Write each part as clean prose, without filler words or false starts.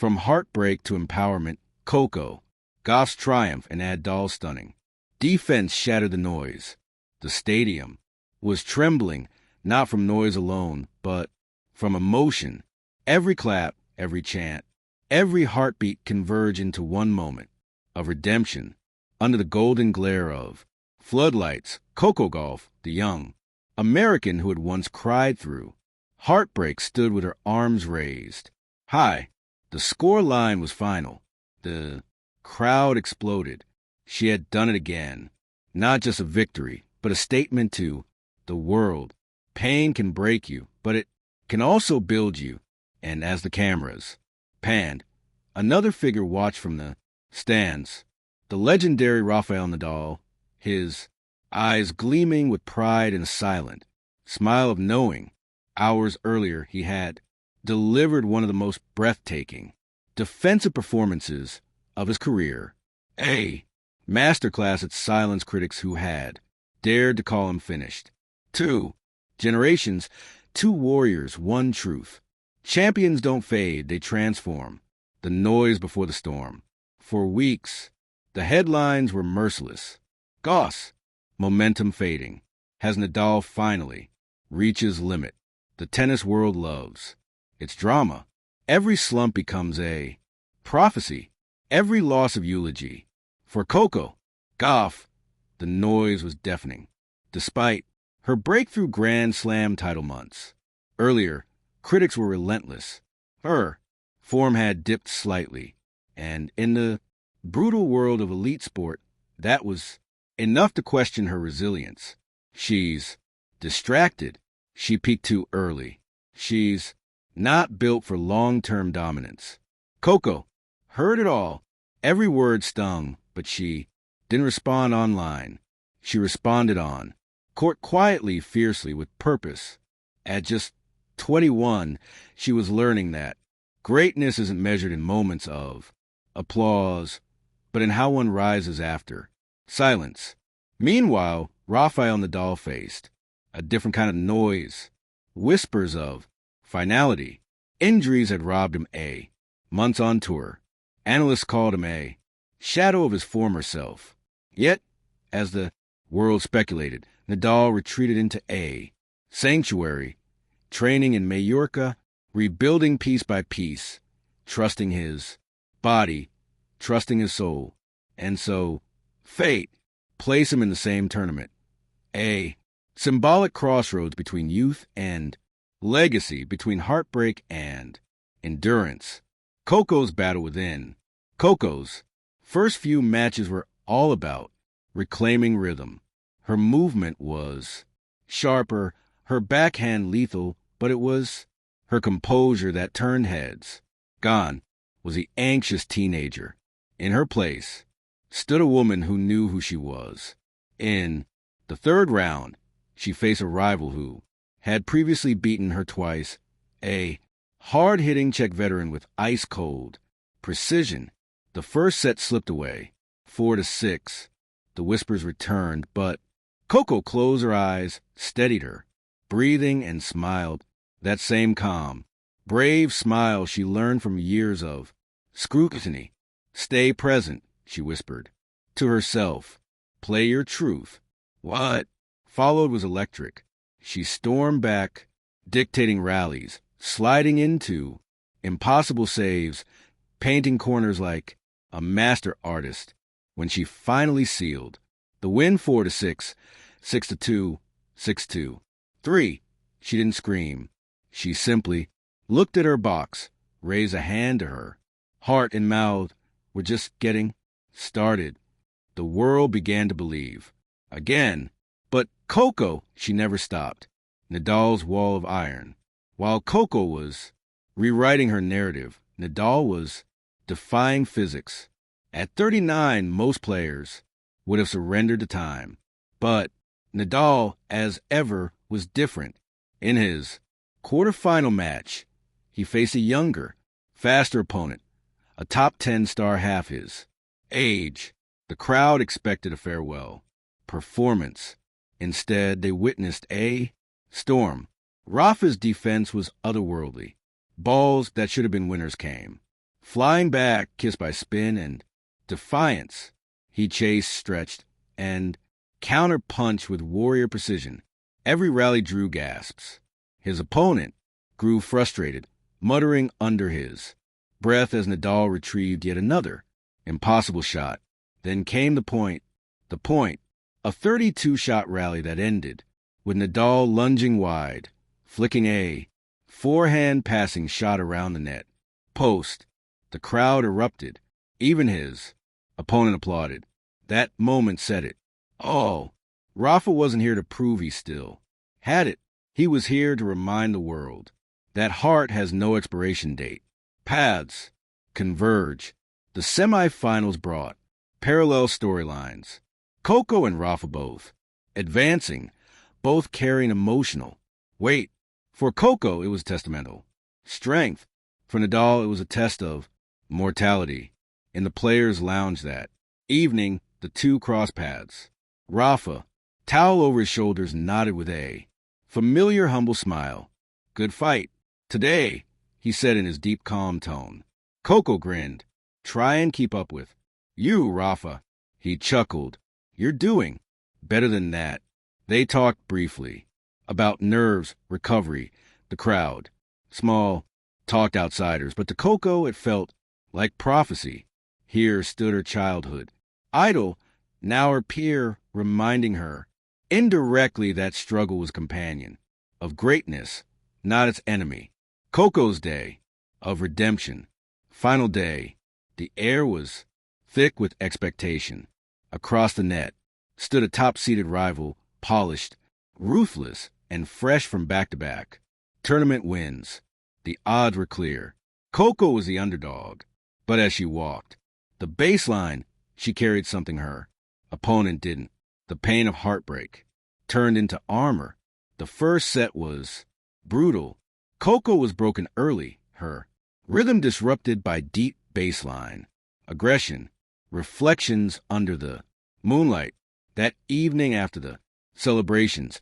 From heartbreak to empowerment, Coco, Gauff's triumph and Nadal's stunning. Defense shattered the noise. The stadium was trembling, not from noise alone, but from emotion. Every clap, every chant, every heartbeat converged into one moment of redemption under the golden glare of floodlights. Coco Gauff, the young American who had once cried through heartbreak, stood with her arms raised high. The score line was final. The crowd exploded. She had done it again. Not just a victory, but a statement to the world. Pain can break you, but it can also build you. And as the cameras panned, another figure watched from the stands. The legendary Rafael Nadal, his eyes gleaming with pride and a silent smile of knowing hours earlier he had delivered one of the most breathtaking defensive performances of his career. A masterclass at silence critics who had dared to call him finished. 2 generations, 2 warriors, 1 truth. Champions don't fade, they transform. The noise before the storm. For weeks, the headlines were merciless. Gauss, momentum fading. Has Nadal finally reached his limit? The tennis world loves its drama. Every slump becomes a prophecy. Every loss of eulogy. For Coco Gauff, the noise was deafening. Despite her breakthrough Grand Slam title months earlier, critics were relentless. Her form had dipped slightly, and in the brutal world of elite sport, that was enough to question her resilience. She's distracted. She peaked too early. She's not built for long-term dominance. Coco heard it all. Every word stung, but she didn't respond online. She responded on court quietly, fiercely, with purpose. At just 21, she was learning that greatness isn't measured in moments of applause, but in how one rises after silence. Meanwhile, Rafael Nadal faced a different kind of noise, whispers of finality. Injuries had robbed him months on tour. Analysts called him a shadow of his former self. Yet, as the world speculated, Nadal retreated into a sanctuary, training in Mallorca, rebuilding piece by piece, trusting his body, trusting his soul. And so, fate placed him in the same tournament. A symbolic crossroads between youth and legacy, between heartbreak and endurance. Coco's battle within. Coco's first few matches were all about reclaiming rhythm. Her movement was sharper, her backhand lethal, but it was her composure that turned heads. Gone was the anxious teenager. In her place stood a woman who knew who she was. In the 3rd round, she faced a rival who had previously beaten her twice, a hard-hitting Czech veteran with ice-cold precision. The first set slipped away, 4-6. The whispers returned, but Coco closed her eyes, steadied her, breathing, and smiled. That same calm, brave smile she learned from years of scrutiny. Stay present, she whispered to herself. Play your truth. What followed was electric. She stormed back, dictating rallies, sliding into impossible saves, painting corners like a master artist. When she finally sealed the win, 4-6, 6-2, 6-2, 3, she didn't scream. She simply looked at her box, raised a hand to her heart and mouth were just getting started. The world began to believe again. But Coco, she never stopped. Nadal's wall of iron. While Coco was rewriting her narrative, Nadal was defying physics. At 39, most players would have surrendered to time. But Nadal, as ever, was different. In his quarterfinal match, he faced a younger, faster opponent, a top 10 star half his age. The crowd expected a farewell performance. Instead, they witnessed a storm. Rafa's defense was otherworldly. Balls that should have been winners came. Flying back, kissed by spin and defiance, he chased, stretched, and counter-punched with warrior precision. Every rally drew gasps. His opponent grew frustrated, muttering under his breath as Nadal retrieved yet another impossible shot. Then came the point, a 32-shot rally that ended with Nadal lunging wide, flicking a forehand passing shot around the net post. The crowd erupted. Even his opponent applauded. That moment said it. Oh, Rafa wasn't here to prove he still had it. He was here to remind the world that heart has no expiration date. Paths converge. The semifinals brought parallel storylines. Coco and Rafa both advancing, both carrying emotional weight. For Coco, it was testamental strength. For Nadal, it was a test of mortality. In the players' lounge that evening, the two crossed paths. Rafa, towel over his shoulders, nodded with a familiar, humble smile. Good fight. Today, he said in his deep, calm tone. Coco grinned. Try and keep up with you, Rafa. He chuckled. You're doing better than that. They talked briefly about nerves, recovery, the crowd. Small, talked outsiders, but to Coco it felt like prophecy. Here stood her childhood idol, now her peer, reminding her indirectly that struggle was companion of greatness, not its enemy. Coco's day of redemption. Final day. The air was thick with expectation. Across the net stood a top-seeded rival, polished, ruthless, and fresh from back-to-back tournament wins. The odds were clear. Coco was the underdog, but as she walked the baseline, she carried something her opponent didn't. The pain of heartbreak turned into armor. The first set was brutal. Coco was broken early, her rhythm disrupted by deep baseline, aggression, reflections under the moonlight. That evening after the celebrations,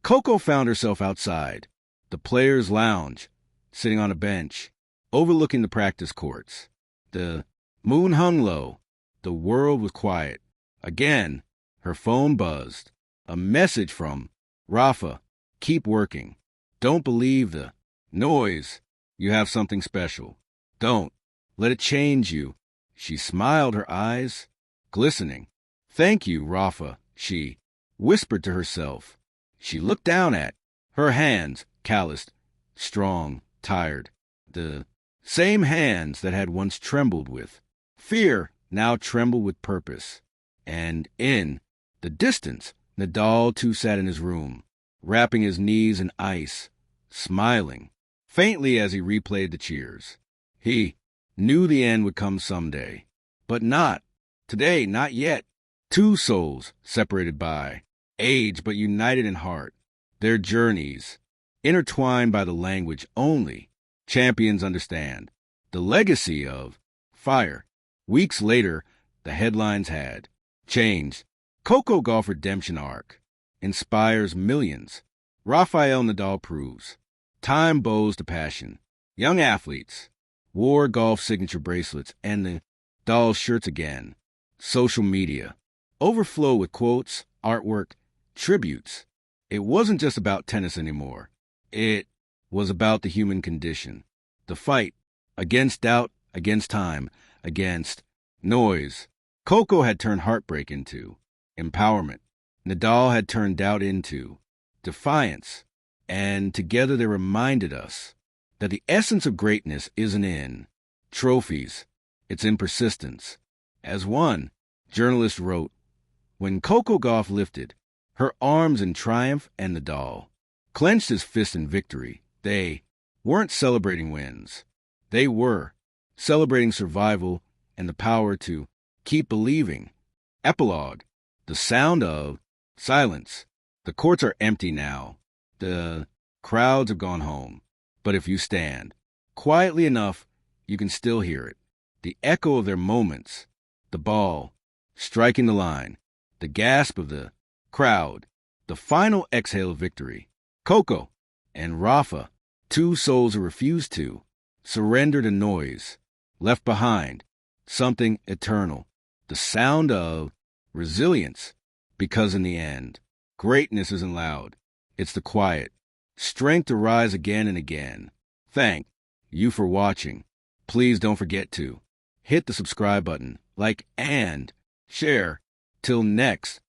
Coco found herself outside the players' lounge, sitting on a bench, overlooking the practice courts. The moon hung low. The world was quiet. Again, her phone buzzed. A message from Rafa. Keep working. Don't believe the noise. You have something special. Don't let it change you. She smiled, her eyes glistening. Thank you, Rafa, she whispered to herself. She looked down at her hands, calloused, strong, tired. The same hands that had once trembled with fear now trembled with purpose. And in the distance, Nadal too sat in his room, wrapping his knees in ice, smiling faintly as he replayed the cheers. He knew the end would come someday, but not today, not yet. Two souls separated by age but united in heart, their journeys intertwined by the language only champions understand. The legacy of fire. Weeks later, the headlines had changed. Coco Gauff redemption arc inspires millions. Rafael Nadal proves time bows to passion. Young athletes wore golf signature bracelets and the Nadal shirts again. Social media overflow with quotes, artwork, tributes. It wasn't just about tennis anymore. It was about the human condition. The fight against doubt, against time, against noise. Coco had turned heartbreak into empowerment. Nadal had turned doubt into defiance. And together they reminded us that the essence of greatness isn't in trophies, it's in persistence. As one journalist wrote, when Coco Gauff lifted her arms in triumph and Nadal clenched his fist in victory, they weren't celebrating wins. They were celebrating survival and the power to keep believing. Epilogue. The sound of silence. The courts are empty now. The crowds have gone home. But if you stand quietly enough, you can still hear it. The echo of their moments. The ball striking the line. The gasp of the crowd. The final exhale of victory. Coco and Rafa, two souls who refused to surrender to noise. left behind, something eternal, the sound of resilience. Because in the end, greatness isn't loud. It's the quiet, strength to rise again and again. Thank you for watching. Please don't forget to hit the subscribe button, like and share. Till next